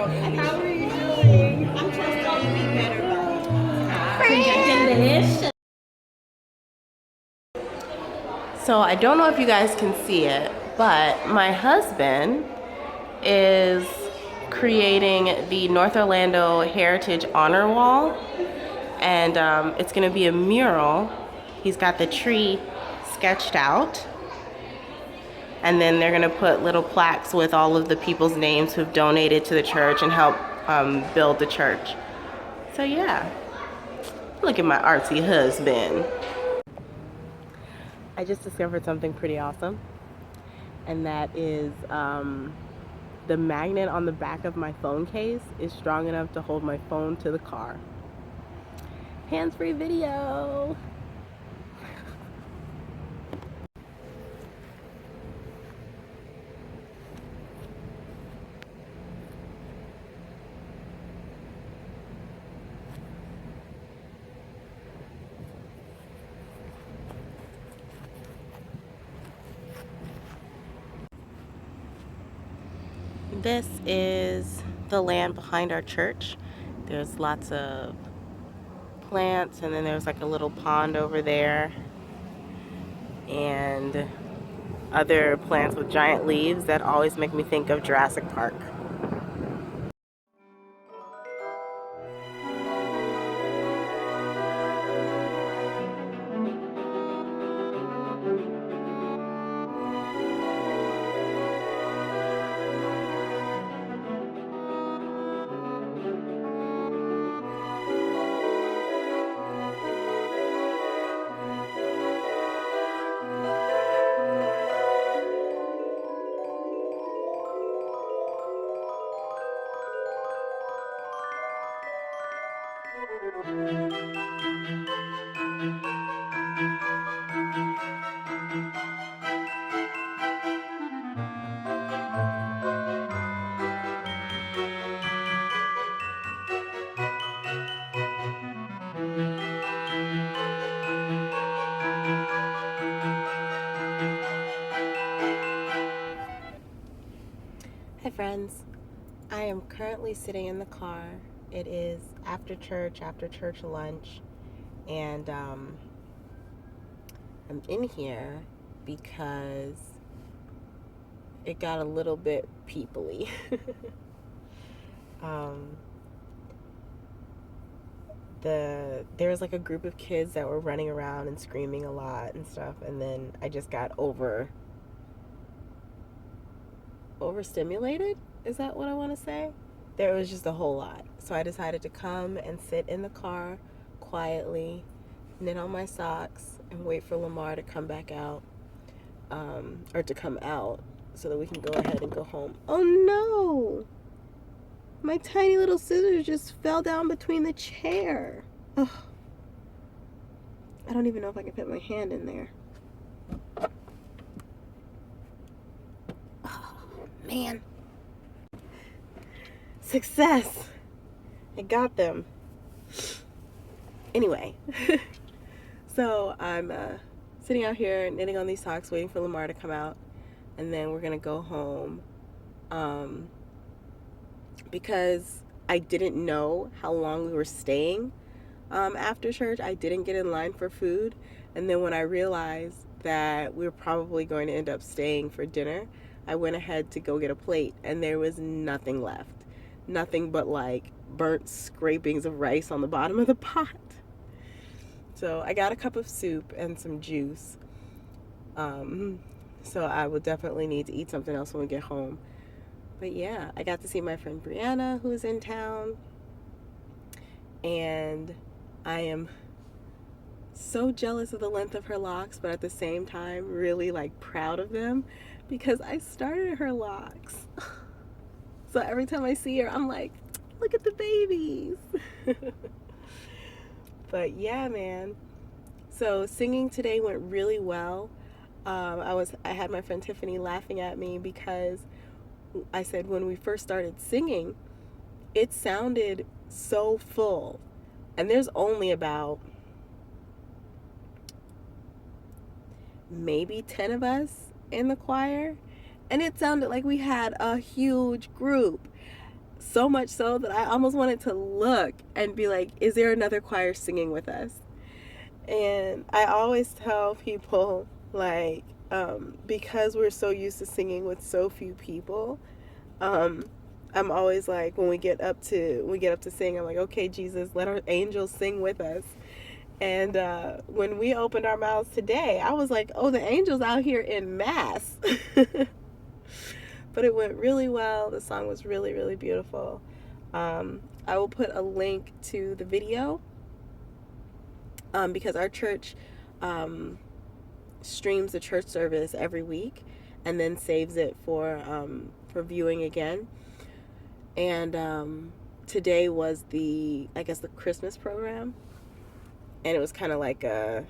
How are you doing? I'm trusting you be better, buddy. So I don't know if you guys can see it, but my husband is creating the North Orlando Heritage Honor Wall, and it's gonna be a mural. He's got the tree sketched out, and then they're gonna put little plaques with all of the people's names who've donated to the church and helped build the church. So yeah, look at my artsy husband. I just discovered something pretty awesome, and that is the magnet on the back of my phone case is strong enough to hold my phone to the car. Hands-free video. This is the land behind our church. There's lots of plants, and then there's like a little pond over there, and other plants with giant leaves that always make me think of Jurassic Park. Hi friends, I am currently sitting in the car. It is after church lunch, and I'm in here because it got a little bit peoply. There was like a group of kids that were running around and screaming a lot and stuff, and then I just got overstimulated. Is that what I want to say? There was just a whole lot, so I decided to come and sit in the car quietly, knit on my socks, and wait for Lamar to come back out, or to come out, so that we can go ahead and go home. Oh no! My tiny little scissors just fell down between the chair. Ugh. I don't even know if I can fit my hand in there. Oh, man. Success. I got them. Anyway. So I'm sitting out here knitting on these socks, waiting for Lamar to come out, and then we're gonna go home. Because I didn't know how long we were staying after church, I didn't get in line for food. And then when I realized that we were probably going to end up staying for dinner, I went ahead to go get a plate, and there was nothing left. Nothing but like burnt scrapings of rice on the bottom of the pot. So I got a cup of soup and some juice. So I will definitely need to eat something else when we get home. But yeah, I got to see my friend Brianna, who's in town, and I am so jealous of the length of her locks, but at the same time really like proud of them, because I started her locks. So every time I see her, I'm like, look at the babies. But yeah, man. So singing today went really well. I had my friend Tiffany laughing at me because I said when we first started singing, it sounded so full. And there's only about maybe 10 of us in the choir. And it sounded like we had a huge group. So much so that I almost wanted to look and be like, is there another choir singing with us? And I always tell people, like, because we're so used to singing with so few people, I'm always like, when we get up to sing, I'm like, okay, Jesus, let our angels sing with us. And when we opened our mouths today, I was like, oh, the angels out here in mass. But it went really well. The song was really, really beautiful. I will put a link to the video because our church streams the church service every week and then saves it for viewing again. And today was the Christmas program, and it was kind of like a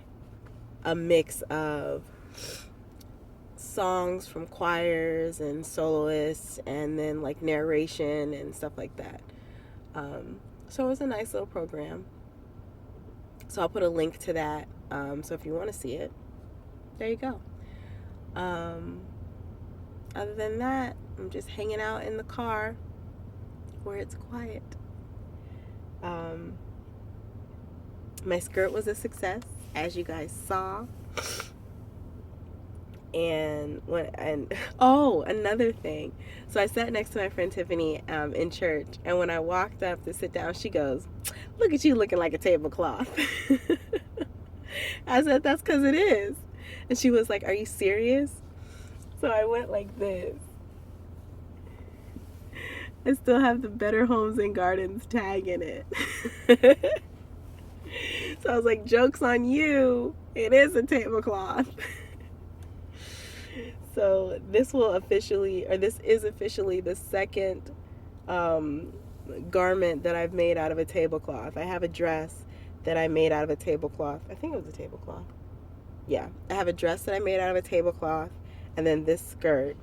mix of songs from choirs and soloists, and then like narration and stuff like that. So it was a nice little program. So I'll put a link to that. So if you want to see it, there you go. Other than that, I'm just hanging out in the car where it's quiet. My skirt was a success, as you guys saw. And another thing. So I sat next to my friend Tiffany in church, and when I walked up to sit down, she goes, "Look at you looking like a tablecloth." I said, "That's because it is." And she was like, "Are you serious?" So I went like this. I still have the Better Homes and Gardens tag in it. So I was like, "Joke's on you. It is a tablecloth." So this is officially the second garment that I've made out of a tablecloth. I have a dress that I made out of a tablecloth. I think it was a tablecloth. Yeah, I have a dress that I made out of a tablecloth, and then this skirt.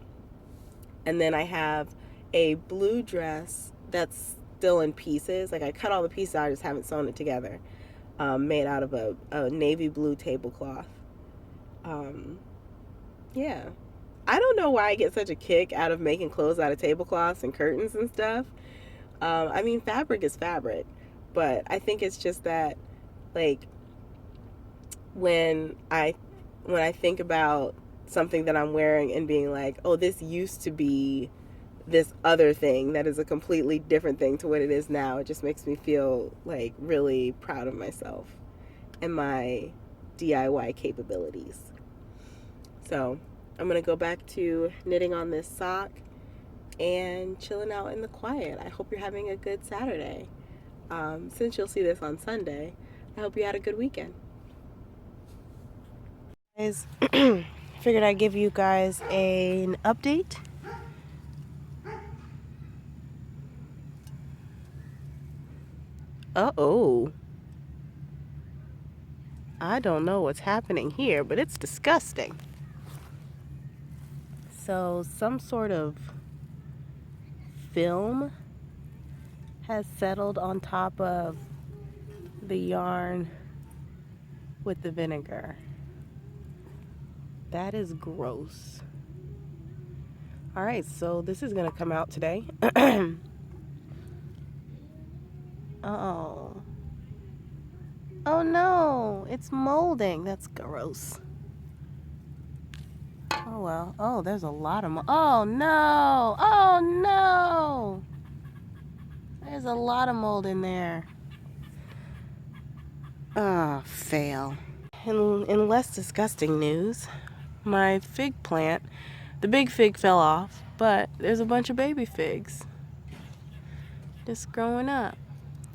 And then I have a blue dress that's still in pieces. Like I cut all the pieces out, I just haven't sewn it together. Made out of a navy blue tablecloth. Yeah. I don't know why I get such a kick out of making clothes out of tablecloths and curtains and stuff. I mean, fabric is fabric, but I think it's just that, like, when I think about something that I'm wearing and being like, oh, this used to be this other thing that is a completely different thing to what it is now, it just makes me feel like really proud of myself and my DIY capabilities. So I'm going to go back to knitting on this sock and chilling out in the quiet. I hope you're having a good Saturday. Since you'll see this on Sunday, I hope you had a good weekend. Guys, figured I'd give you guys an update. Uh-oh. I don't know what's happening here, but it's disgusting. So some sort of film has settled on top of the yarn with the vinegar. That is gross. All right, so this is gonna come out today. Oh. Oh no, it's molding. That's gross. Oh well. Oh, there's a lot of oh no. Oh no. There's a lot of mold in there. Ah, fail. In less disgusting news, my fig plant, the big fig fell off, but there's a bunch of baby figs just growing up.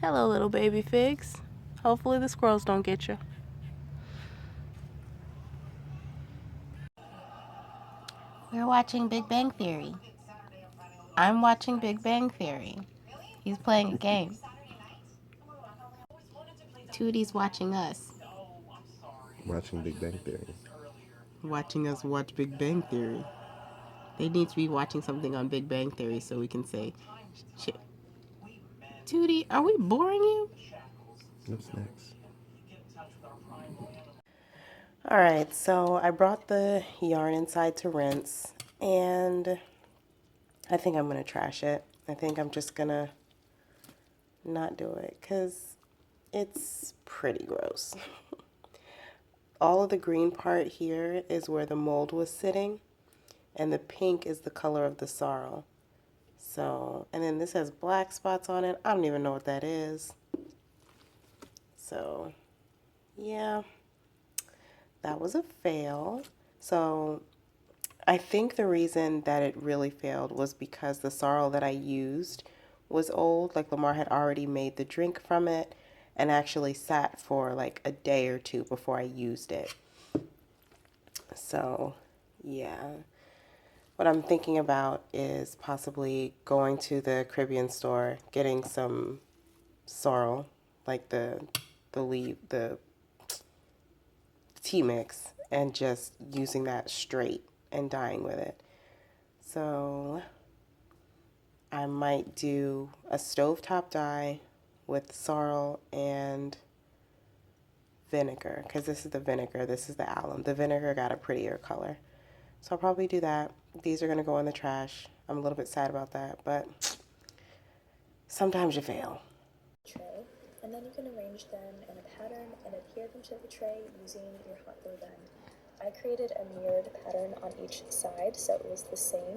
Hello, little baby figs. Hopefully the squirrels don't get you. We're watching Big Bang Theory. I'm watching Big Bang Theory. He's playing a game. Tootie's watching us. Watching Big Bang Theory. Watching us watch Big Bang Theory. They need to be watching something on Big Bang Theory so we can say, shit. Tootie, are we boring you? What's next? Alright, so I brought the yarn inside to rinse, and I think I'm gonna trash it. I think I'm just gonna not do it because it's pretty gross. All of the green part here is where the mold was sitting, and the pink is the color of the sorrel. So, and then this has black spots on it. I don't even know what that is. So, yeah, that was a fail. So, I think the reason that it really failed was because the sorrel that I used was old. Like Lamar had already made the drink from it and actually sat for like a day or two before I used it. So, yeah. What I'm thinking about is possibly going to the Caribbean store, getting some sorrel, like the tea mix, and just using that straight and dyeing with it. So I might do a stovetop dye with sorrel and vinegar, because this is the vinegar, this is the alum. The vinegar got a prettier color. So I'll probably do that. These are going to go in the trash. I'm a little bit sad about that, but sometimes you fail. Tray, and then you can arrange them in a pattern and adhere them to the tray using your hot glue gun. I created a mirrored pattern on each side so it was the same